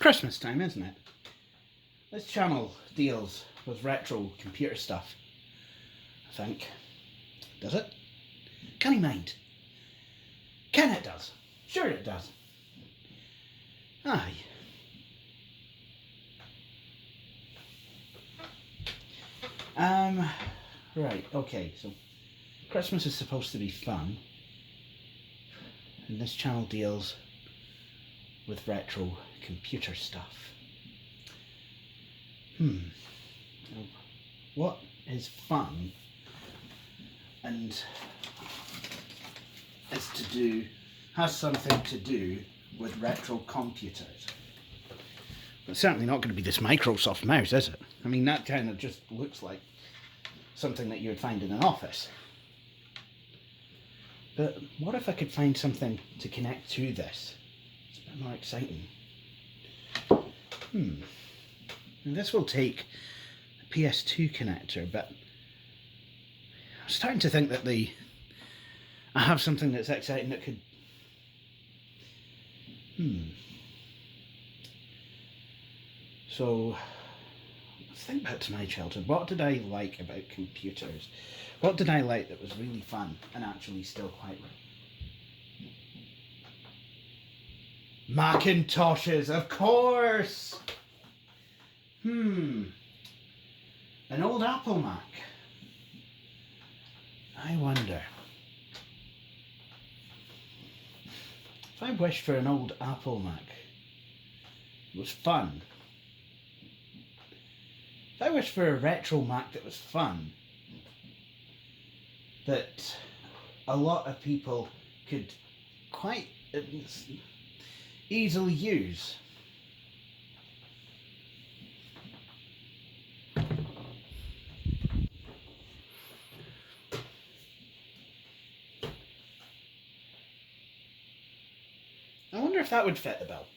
Christmas time, isn't it? This channel deals with retro computer stuff, I think. Does it? Can he mind? Ken it does. Sure it does. Aye. Right, okay, so Christmas is supposed to be fun, and this channel deals with retro computer stuff. What is fun and has something to do with retro computers? It's certainly not going to be this Microsoft mouse, is it? I mean, that kind of just looks like something that you would find in an office. But what if I could find something to connect to this? It's a bit more exciting. And this will take a PS2 connector, but I'm starting to think that I have something that's exciting that could... So, let's think back to my childhood. What did I like about computers? What did I like that was really fun and actually still quite... Macintoshes, of course! An old Apple Mac. I wonder. If I wished for an old Apple Mac, it was fun. If I wished for a retro Mac that was fun, that a lot of people could quite easily use. I wonder if that would fit the bill.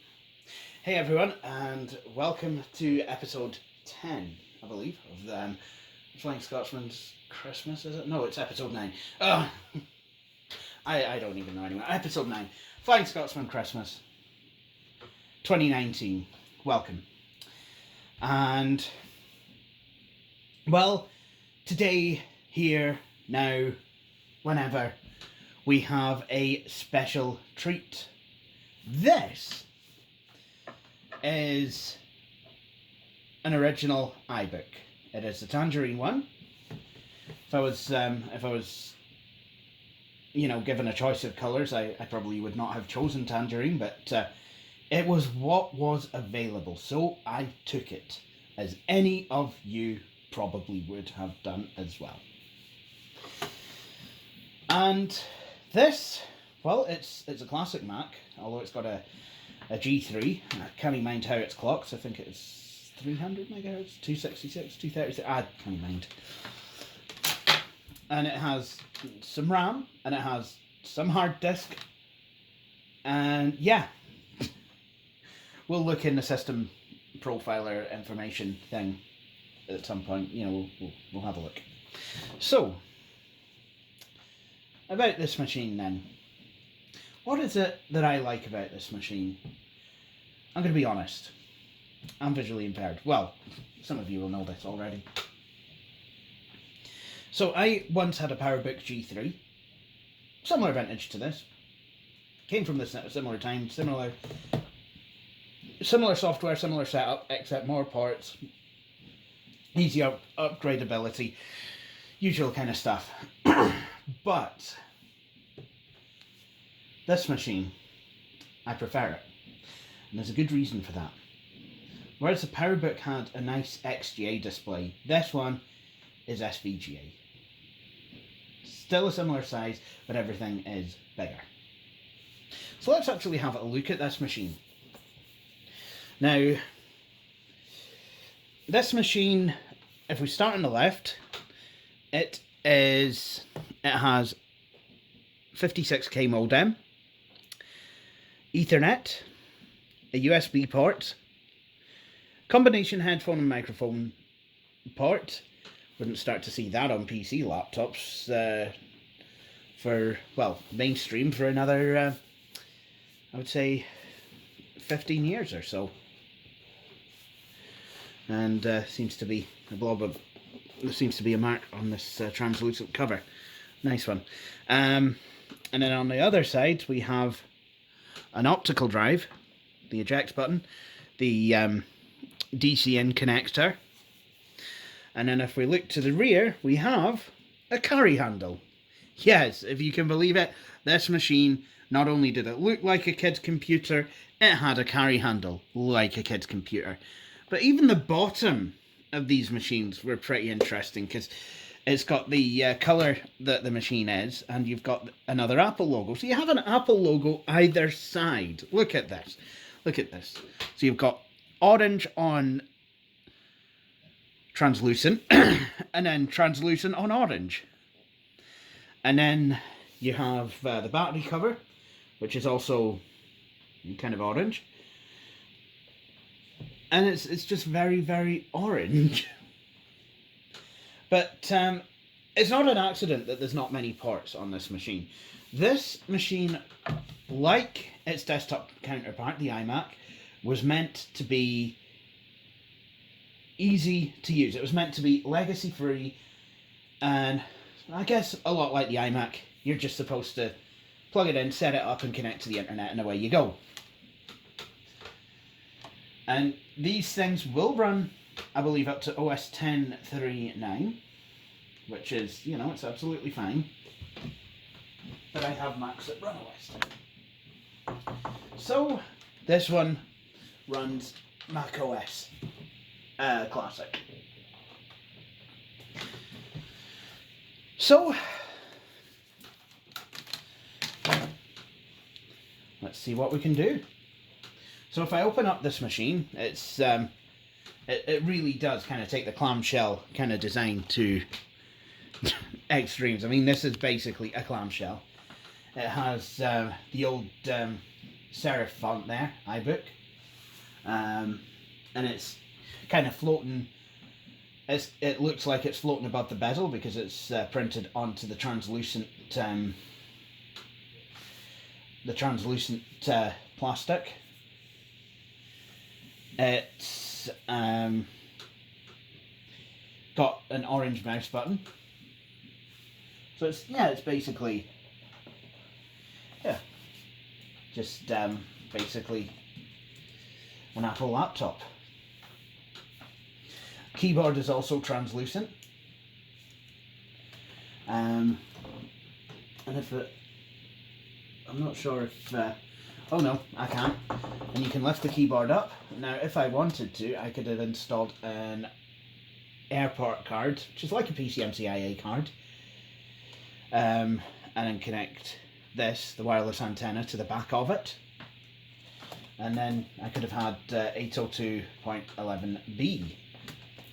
Hey everyone, and welcome to episode 10, I believe, of the Flying Scotsman's Christmas, is it? No, it's episode 9. Oh, I don't even know anymore. Episode 9, Flying Scotsman Christmas 2019. Welcome. And, well, today, here, now, whenever, we have a special treat. This is an original iBook. It is the Tangerine one. If I was, given a choice of colours, I probably would not have chosen Tangerine, but it was what was available, so I took it, as any of you probably would have done as well. And this, well, it's a classic Mac, although it's got a G3. I can't mind how it's clocked. I think it's 300 megahertz, 266, 236. I can't mind. And it has some RAM, and it has some hard disk, and yeah, we'll look in the system profiler information thing at some point. We'll have a look. So, about this machine then. What is it that I like about this machine? I'm going to be honest. I'm visually impaired. Well, some of you will know this already. So I once had a PowerBook G3. Similar vintage to this. Came from this at a similar time. Similar software, similar setup, except more ports. Easy upgradability. Usual kind of stuff. But this machine, I prefer it. And there's a good reason for that. Whereas the PowerBook had a nice XGA display, this one is SVGA. Still a similar size, but everything is bigger. So let's actually have a look at this machine. Now, this machine, if we start on the left, it has 56k modem, Ethernet, a USB port, combination headphone and microphone port. Wouldn't start to see that on PC laptops for, well, mainstream for another, I would say, 15 years or so. and seems to be a blob of, there seems to be a mark on this translucent cover. Nice one. And then on the other side we have an optical drive, the eject button, the DC in connector, and then if we look to the rear we have a carry handle. Yes, if you can believe it, this machine, not only did it look like a kid's computer, it had a carry handle like a kid's computer. But even the bottom of these machines were pretty interesting, because it's got the colour that the machine is, and you've got another Apple logo. So you have an Apple logo either side. Look at this. Look at this. So you've got orange on translucent, and then translucent on orange. And then you have the battery cover, which is also kind of orange. And it's just very, very orange. But it's not an accident that there's not many ports on this machine. This machine, like its desktop counterpart, the iMac, was meant to be easy to use. It was meant to be legacy free, and I guess a lot like the iMac, you're just supposed to plug it in, set it up, and connect to the internet, and away you go. And these things will run, I believe, up to OS 10.3.9, which is, you know, it's absolutely fine. But I have Macs that run OS 10. So, this one runs Mac OS Classic. So, let's see what we can do. So if I open up this machine, it's it really does kind of take the clamshell kind of design to extremes. I mean, this is basically a clamshell. It has the old serif font there, iBook, and it's kind of floating. It looks like it's floating above the bezel because it's printed onto the translucent plastic. It's got an orange mouse button, so it's basically just basically an Apple laptop. Keyboard is also translucent, and if I'm not sure if oh no, I can't. And you can lift the keyboard up. Now, if I wanted to, I could have installed an AirPort card, which is like a PCMCIA card, and then connect the wireless antenna, to the back of it. And then I could have had 802.11b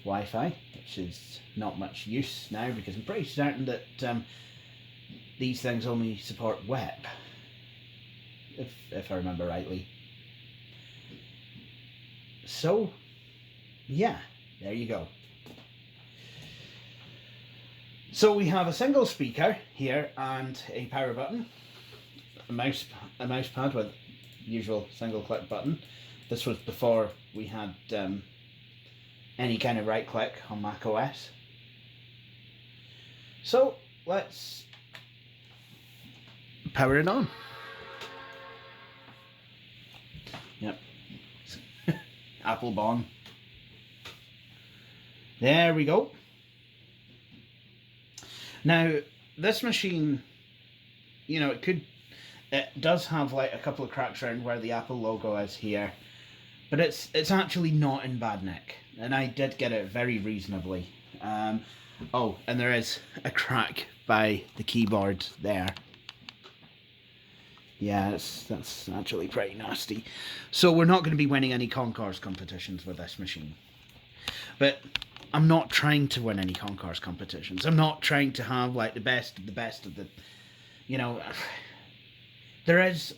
Wi-Fi, which is not much use now because I'm pretty certain that these things only support web, if I remember rightly. So, yeah, there you go. So we have a single speaker here and a power button, a mouse pad with usual single click button. This was before we had any kind of right click on Mac OS. So let's power it on. Yep. Apple Bon. There we go. Now, this machine, you know, it does have like a couple of cracks around where the Apple logo is here, but it's actually not in bad nick, and I did get it very reasonably. Oh, and there is a crack by the keyboard there. Yeah, that's actually pretty nasty. So we're not going to be winning any concourse competitions with this machine. But I'm not trying to win any concourse competitions. I'm not trying to have like the best of the best of the, you know, there is,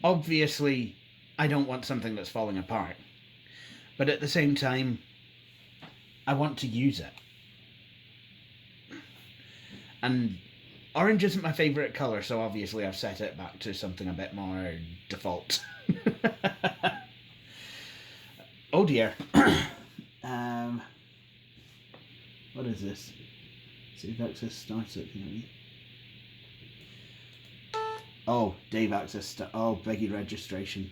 obviously, I don't want something that's falling apart. But at the same time, I want to use it. And orange isn't my favourite colour, so obviously I've set it back to something a bit more default. Oh dear. What is this? Save access starts at the Oh, Dave access oh, Beggy registration.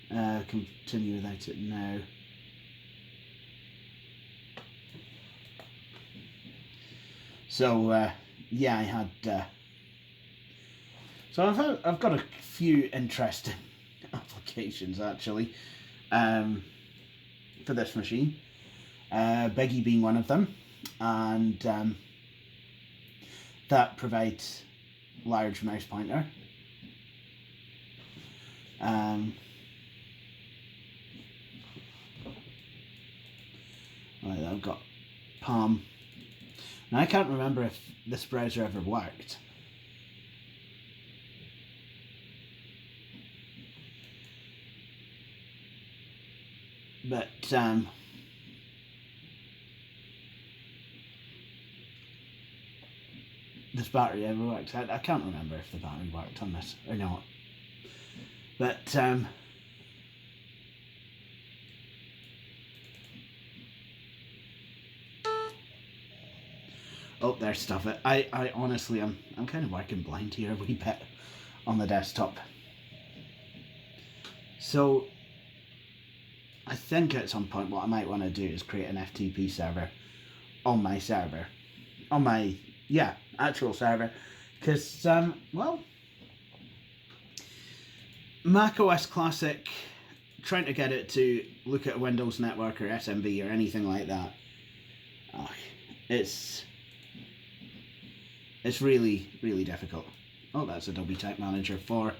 Continue without it now. So yeah, I had. So I've got a few interesting applications actually for this machine. Beggy being one of them, and that provides large mouse pointer. Right, I've got Palm. Now I can't remember if this browser ever worked. But this battery ever worked. I can't remember if the battery worked on this or not. But oh, there's stuff. I honestly, I'm kind of working blind here a wee bit on the desktop. So I think at some point what I might want to do is create an FTP server on my server, on my actual server, because well, Mac OS Classic, trying to get it to look at a Windows network or SMB or anything like that, it's really, really difficult. Oh, that's Adobe Tech Manager 4.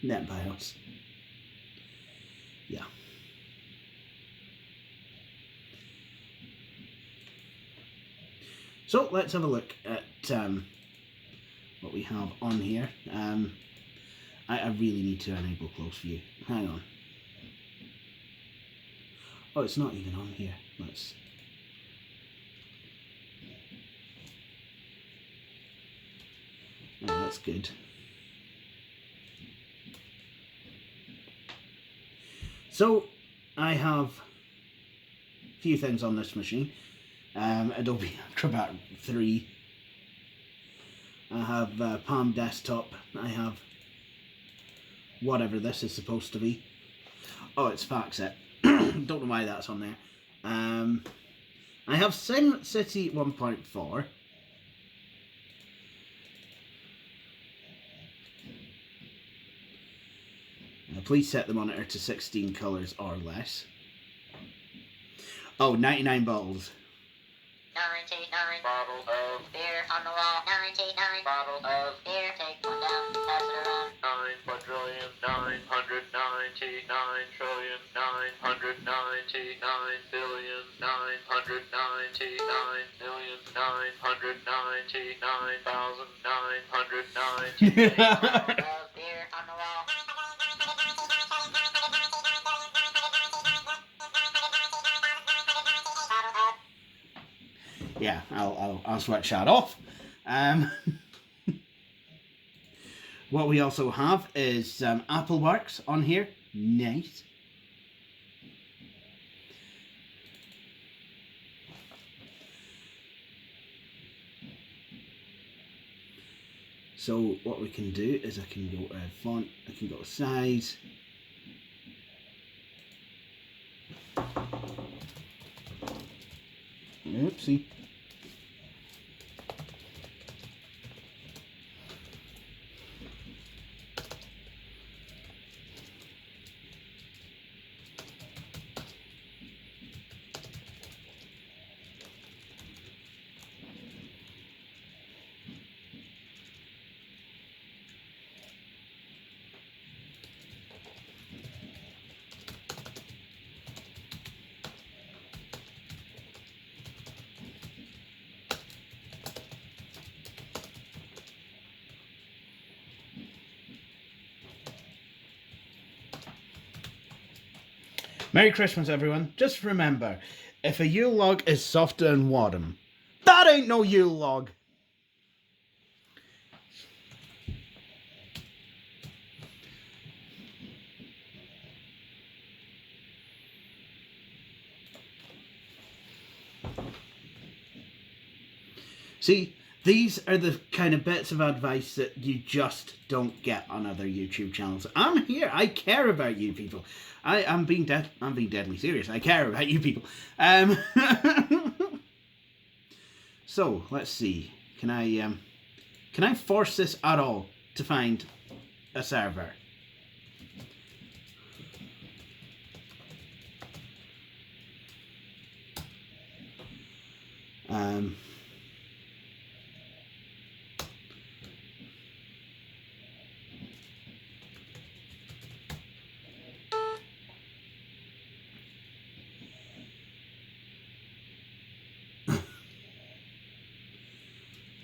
NetBIOS. Yeah. So let's have a look at what we have on here. I really need to enable close view. Hang on. Oh, it's not even on here. Let's. Oh, that's good. So I have a few things on this machine. Adobe Acrobat 3. I have Palm Desktop. I have whatever this is supposed to be. Oh, it's FactSet. Don't know why that's on there. I have SimCity 1.4. Please set the monitor to 16 colours or less. Oh, 99 bottles. 99 bottles of beer on the wall. 99 bottles of beer. Take one down, pass it around. 9 quadrillion, 999 trillion, 999 billion, 999 million, 999,990 bottles of beer on the wall. Yeah, I'll switch that off. What we also have is AppleWorks on here. Nice. So what we can do is I can go to font, I can go to size. Oopsie. Merry Christmas, everyone. Just remember, if a Yule log is softer than warm, that ain't no Yule log. See, these are the kind of bits of advice that you just don't get on other YouTube channels. I'm here. I care about you people. I'm being deadly serious. I care about you people. So let's see. Can I force this at all to find a server?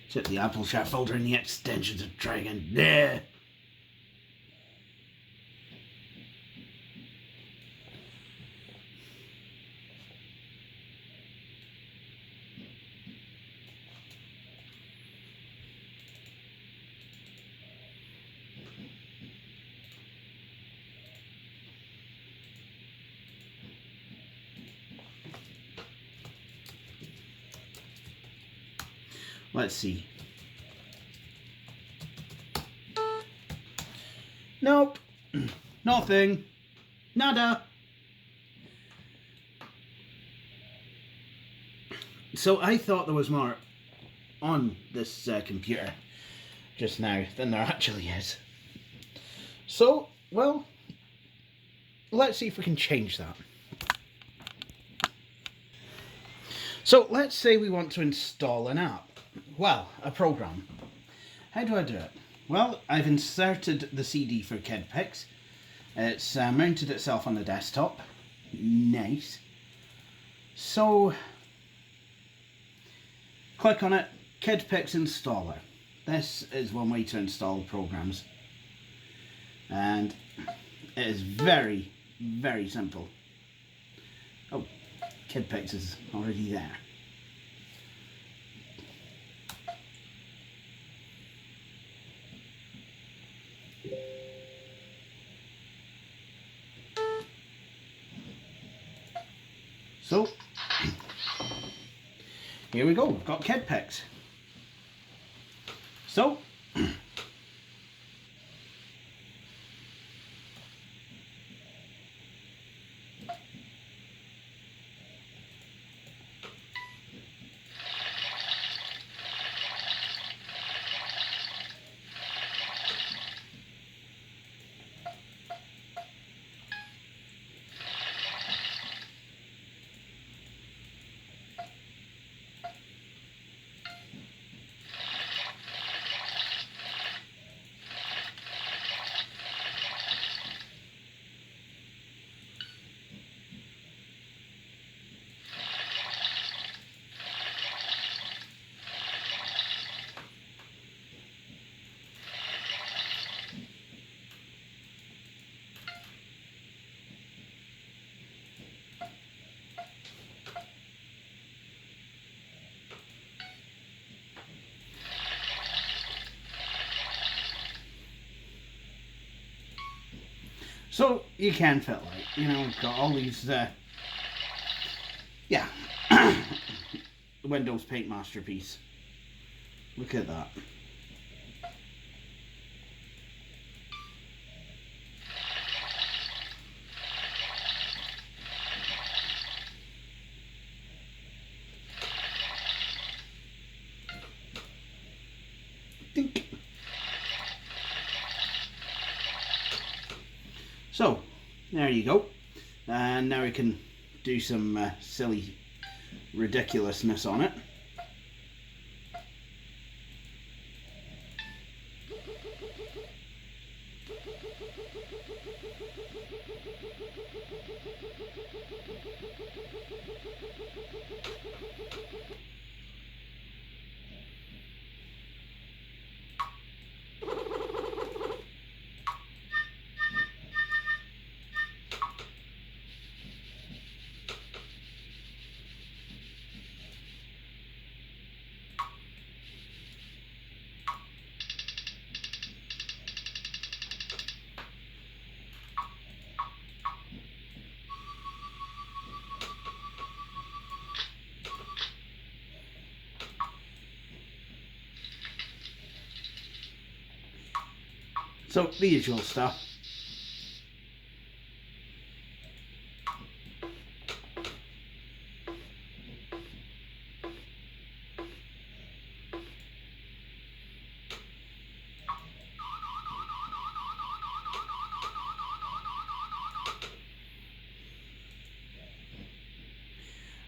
Check the Apple chat folder in the extensions and try again. There. Let's see. Nope. Nothing. Nada. So I thought there was more on this computer just now than there actually is. So, well, let's see if we can change that. So let's say we want to install an app. Well, a program. How do I do it? Well, I've inserted the CD for KidPix. It's mounted itself on the desktop. Nice. So, click on it, KidPix installer. This is one way to install programs. And it is very, very simple. Oh, KidPix is already there. So, here we go, we've got KidPix. So, So you can fit light, you know, we've got all these, yeah, Windows Paint masterpiece. Look at that. Dink. So, there you go. And now we can do some silly ridiculousness on it. So the usual stuff.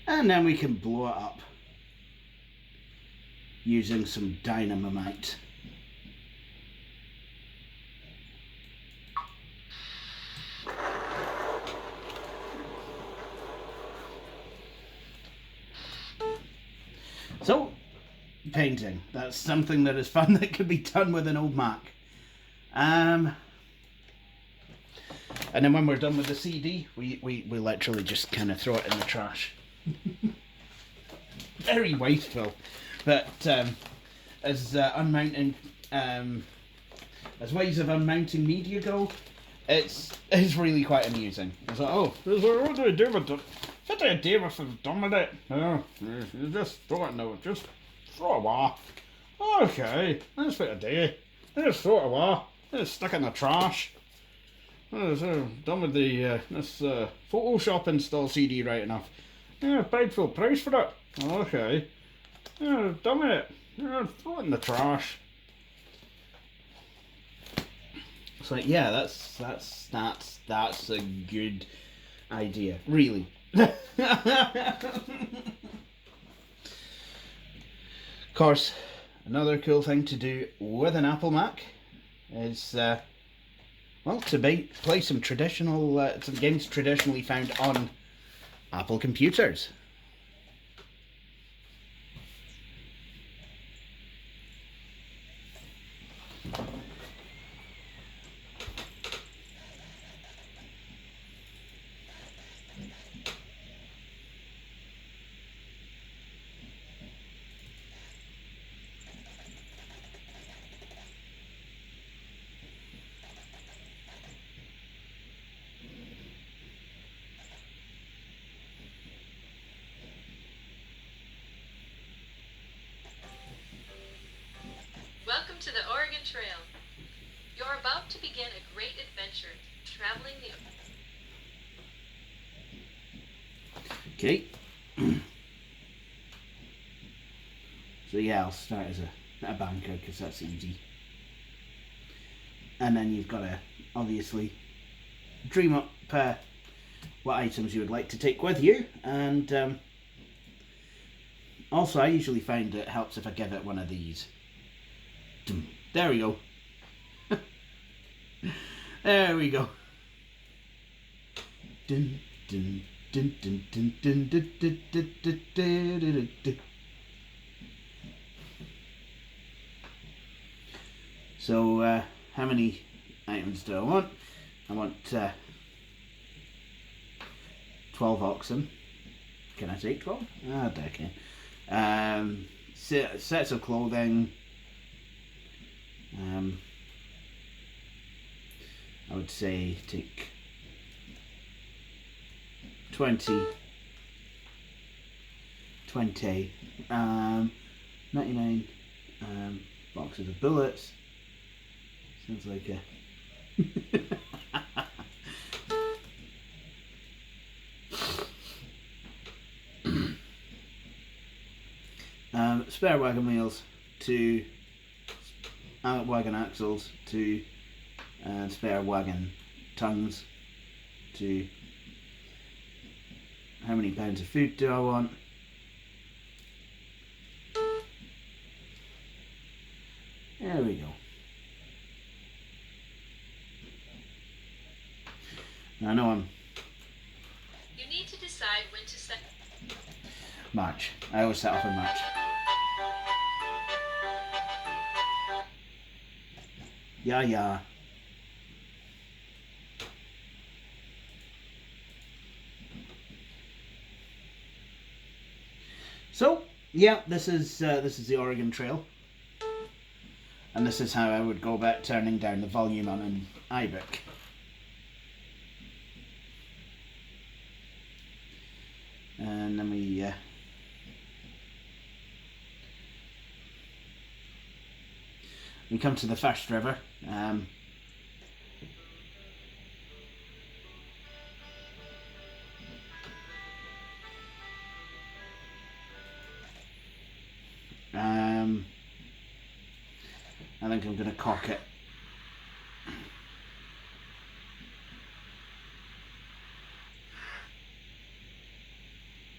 And then we can blow it up using some dynamite. So, painting. That's something that is fun that could be done with an old Mac. And then when we're done with the CD, we literally just kind of throw it in the trash. Very wasteful. But as unmounting, as ways of unmounting media go, it's really quite amusing. It's like, oh, what do I do with it? What do I do if I'm done with it? Oh, you just throw it now. Just throw it away. Okay, that's what I do. Just throw it away. Just stick it in the trash. Oh, so done with the this Photoshop install CD right enough. Yeah, paid full price for it. Okay. Yeah, done with it. Yeah, throw it in the trash. It's like, yeah, that's a good idea. Really. Of course, another cool thing to do with an Apple Mac is well, to play some some games traditionally found on Apple computers. Welcome to the Oregon Trail. You're about to begin a great adventure, traveling the... Okay. So yeah, I'll start as a banker because that's easy. And then you've got to obviously dream up what items you would like to take with you. And also I usually find it helps if I give it one of these. There we go. There we go. Dun, dun, dun, dun, dun, dun, dun, dun, dun, dun, dun, dun, dun. So, how many items do I want? I want 12 oxen. Can I take 12? Ah, I can. Sets of clothing. I would say take 20, 99 boxes of bullets. Sounds like a spare wagon wheels, 2 wagon axles, 2 spare wagon tongues, 2. How many pounds of food do I want? There we go. Now I know I'm You need to decide when to set... March. I always set off in March. Yeah. So, yeah, this is the Oregon Trail. And this is how I would go about turning down the volume on an iBook. And then we come to the first river. I think I'm going to cock it.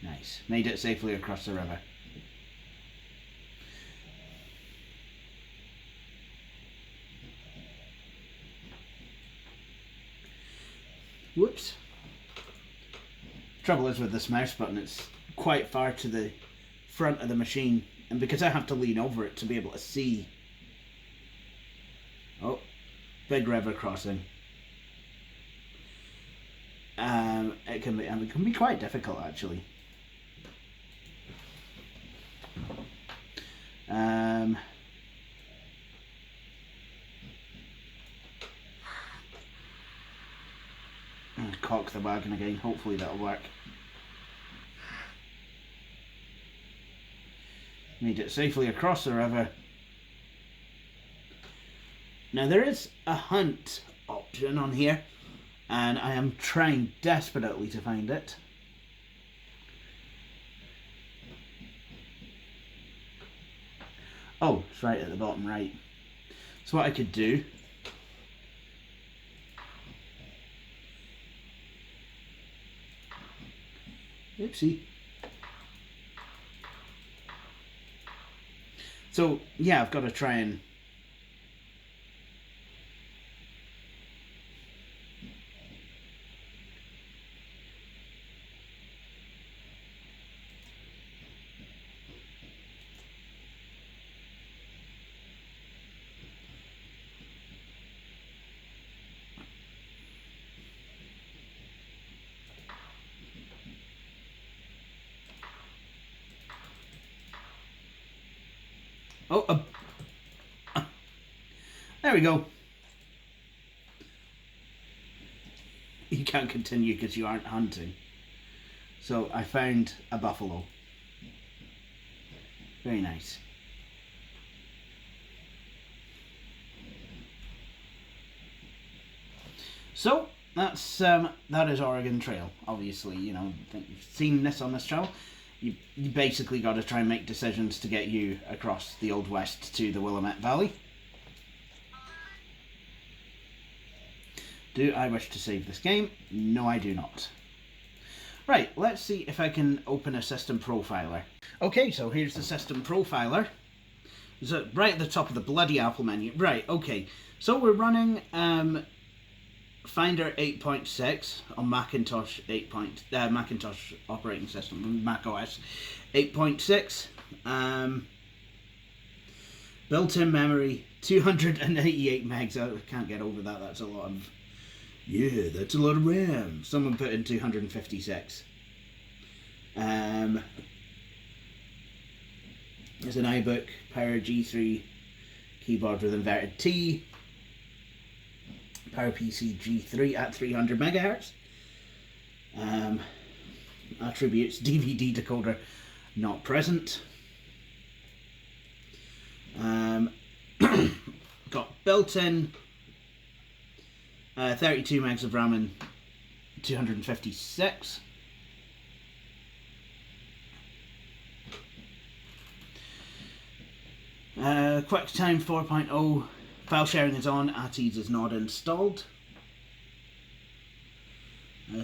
Nice. Made it safely across the river. Whoops. Trouble is with this mouse button, it's quite far to the front of the machine, and because I have to lean over it to be able to see. Oh, big river crossing. It can be quite difficult actually. Cock the wagon again, hopefully that'll work. Made it safely across the river. Now there is a hunt option on here, and I am trying desperately to find it. Oh, it's right at the bottom right. So what I could do, oopsie. So yeah, I've got to try and there we go. You can't continue because you aren't hunting. So I found a buffalo. Very nice. So that's that is Oregon Trail. Obviously, you know, I think you've seen this on this channel. You basically got to try and make decisions to get you across the Old West to the Willamette Valley. Do I wish to save this game? No, I do not. Right, let's see if I can open a system profiler. Okay, so here's the system profiler. So right at the top of the bloody Apple menu. Right, okay. So we're running Finder 8.6 on Macintosh Macintosh operating system, Mac OS 8.6. Built-in memory 288 megs. I can't get over that. That's a lot of. Yeah, that's a lot of RAM. Someone put in 256. There's an iBook Power G3 keyboard with inverted T. PowerPC G3 at 300 megahertz. Attributes DVD decoder not present. Got built-in 32 megs of RAM and 256. QuickTime 4.0 file sharing is on, at ease is not installed.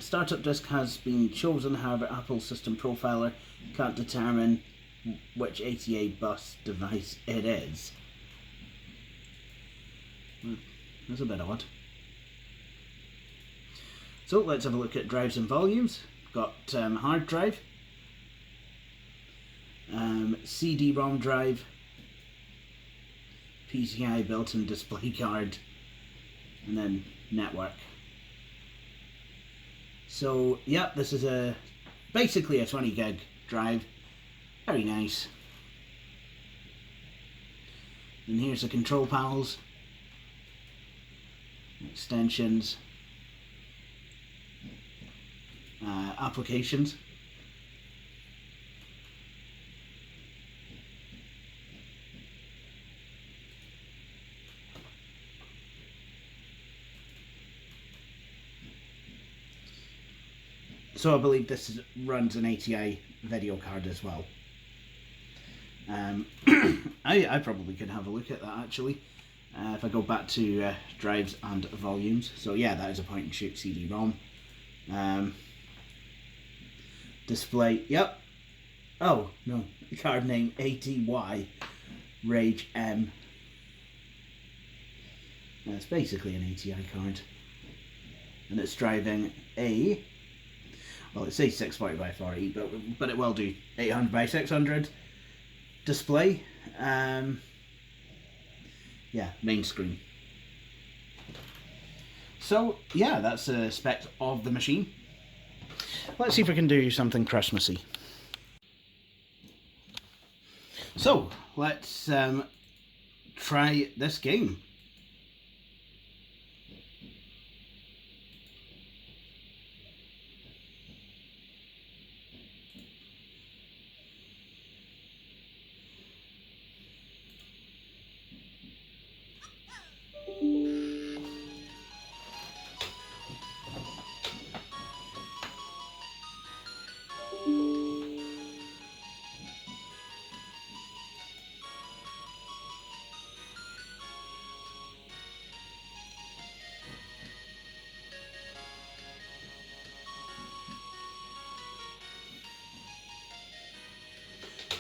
Startup disk has been chosen, however Apple System Profiler can't determine which ATA bus device it is. That's a bit odd. So let's have a look at drives and volumes. Got hard drive, CD-ROM drive, PCI built-in display card, and then network. So yeah, this is basically a 20 gig drive. Very nice. And here's the control panels, extensions, applications. So I believe this runs an ATI video card as well. I probably could have a look at that actually. If I go back to drives and volumes. So yeah, that is a point and shoot CD-ROM. Display, yep. Oh, no, card name ATY Rage M. It's basically an ATI card. And it's driving a, well, it says 640 by 40, but it will do 800 by 600 display. Yeah, main screen. So yeah, that's the spec of the machine. Let's see if we can do something Christmassy. So let's try this game.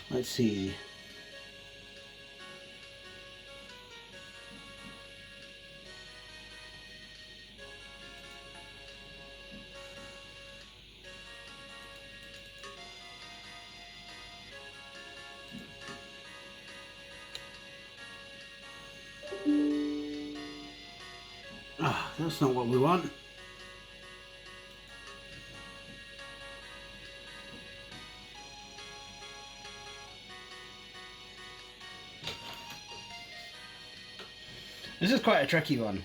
Let's see. Ah, that's not what we want. This is quite a tricky one.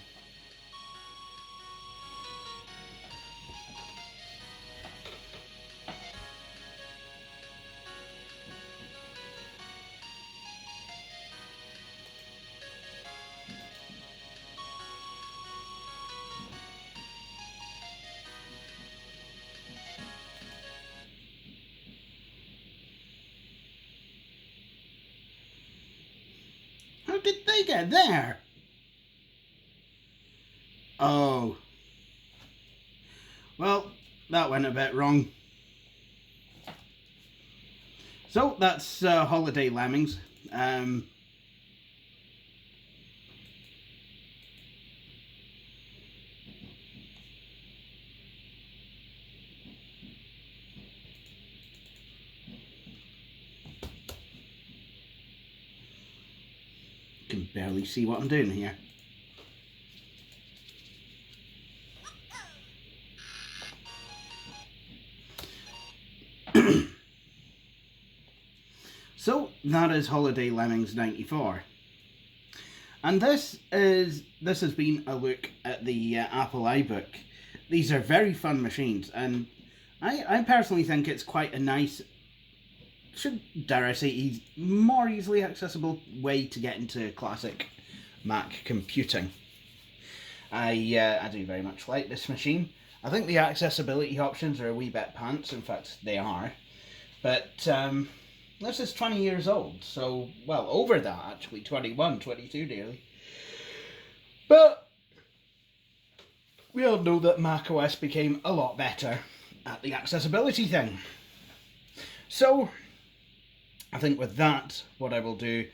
How did they get there? Oh. Well, that went a bit wrong. So that's Holiday Lemmings. Can barely see what I'm doing here. So that is Holiday Lemmings 94. And this has been a look at the Apple iBook. These are very fun machines, and I personally think it's quite a nice, dare I say, more easily accessible way to get into classic Mac computing. I do very much like this machine. I think the accessibility options are a wee bit pants, in fact they are. But this is 20 years old, so, well, over that actually, 21, 22 nearly. But we all know that macOS became a lot better at the accessibility thing. So, I think with that, what I will do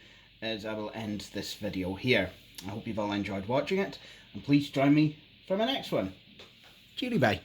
is I will end this video here. I hope you've all enjoyed watching it, and please join me for my next one. Cheery bye.